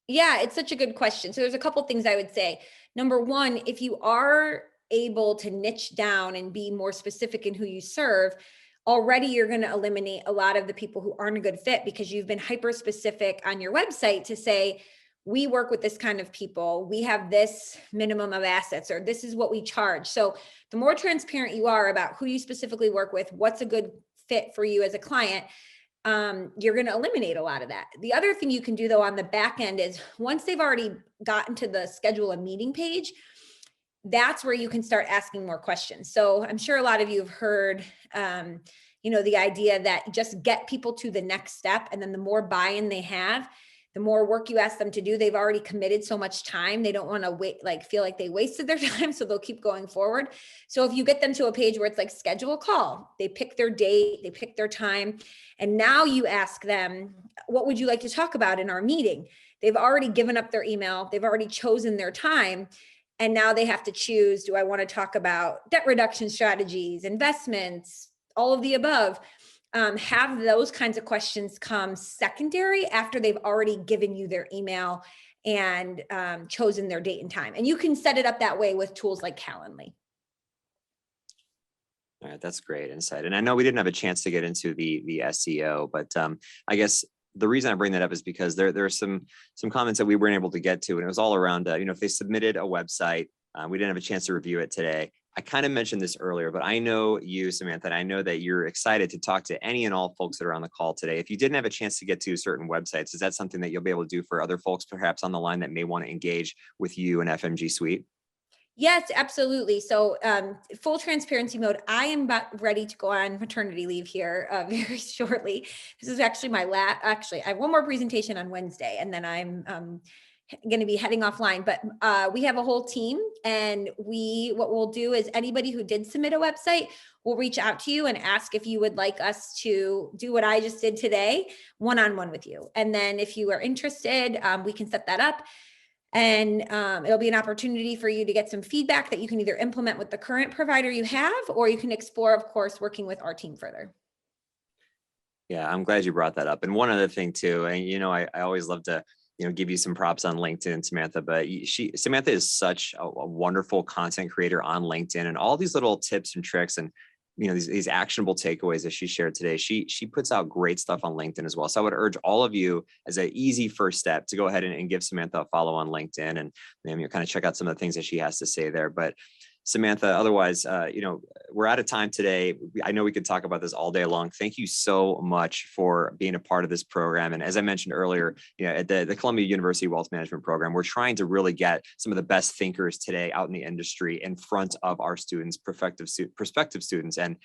Yeah, it's such a good question. So there's a couple things I would say. Number one, if you are able to niche down and be more specific in who you serve, already you're going to eliminate a lot of the people who aren't a good fit because you've been hyper specific on your website to say, we work with this kind of people, we have this minimum of assets, or this is what we charge. So the more transparent you are about who you specifically work with, what's a good fit for you as a client, you're going to eliminate a lot of that. The other thing you can do though on the back end is once they've already gotten to the schedule a meeting page, that's where you can start asking more questions. So I'm sure a lot of you have heard, the idea that just get people to the next step. And then the more buy-in they have, the more work you ask them to do, they've already committed so much time. They don't want to wait, feel like they wasted their time. So they'll keep going forward. So if you get them to a page where it's like schedule a call, they pick their date, they pick their time. And now you ask them, what would you like to talk about in our meeting? They've already given up their email. They've already chosen their time. And now they have to choose, do I want to talk about debt reduction strategies, investments, all of the above? Have those kinds of questions come secondary after they've already given you their email and chosen their date and time. And you can set it up that way with tools like Calendly. All right, that's great insight. And I know we didn't have a chance to get into the SEO, but I guess the reason I bring that up is because there are some comments that we weren't able to get to, and it was all around, if they submitted a website, we didn't have a chance to review it today. I kind of mentioned this earlier, but I know you, Samantha, and I know that you're excited to talk to any and all folks that are on the call today. If you didn't have a chance to get to certain websites, is that something that you'll be able to do for other folks perhaps on the line that may want to engage with you and FMG Suite? Yes, absolutely. So full transparency mode, I am about ready to go on maternity leave here very shortly. This is actually my actually, I have one more presentation on Wednesday, and then I'm going to be heading offline. But we have a whole team, and what we'll do is anybody who did submit a website will reach out to you and ask if you would like us to do what I just did today, one-on-one with you. And then if you are interested, we can set that up. And it'll be an opportunity for you to get some feedback that you can either implement with the current provider you have, or you can explore, of course, working with our team further. Yeah, I'm glad you brought that up. And one other thing too, and I always love to give you some props on LinkedIn, Samantha, but Samantha is such a wonderful content creator on LinkedIn, and all these little tips and tricks and these actionable takeaways that she shared today. She puts out great stuff on LinkedIn as well. So I would urge all of you as an easy first step to go ahead and give Samantha a follow on LinkedIn and kind of check out some of the things that she has to say there. But Samantha, otherwise, we're out of time today. I know we could talk about this all day long. Thank you so much for being a part of this program. And as I mentioned earlier, at the Columbia University Wealth Management Program, we're trying to really get some of the best thinkers today out in the industry in front of our students, prospective students, and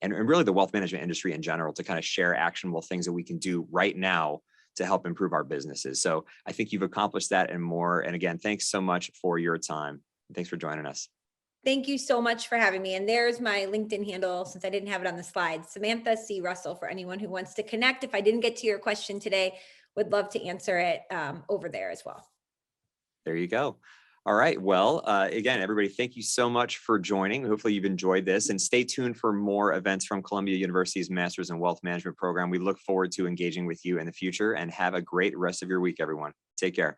really the wealth management industry in general, to kind of share actionable things that we can do right now to help improve our businesses. So I think you've accomplished that and more. And again, thanks so much for your time. Thanks for joining us. Thank you so much for having me. And there's my LinkedIn handle, since I didn't have it on the slide, Samantha C. Russell, for anyone who wants to connect. If I didn't get to your question today, would love to answer it over there as well. There you go. All right. Well, again, everybody, thank you so much for joining. Hopefully you've enjoyed this, and stay tuned for more events from Columbia University's Masters in Wealth Management program. We look forward to engaging with you in the future, and have a great rest of your week, everyone. Take care.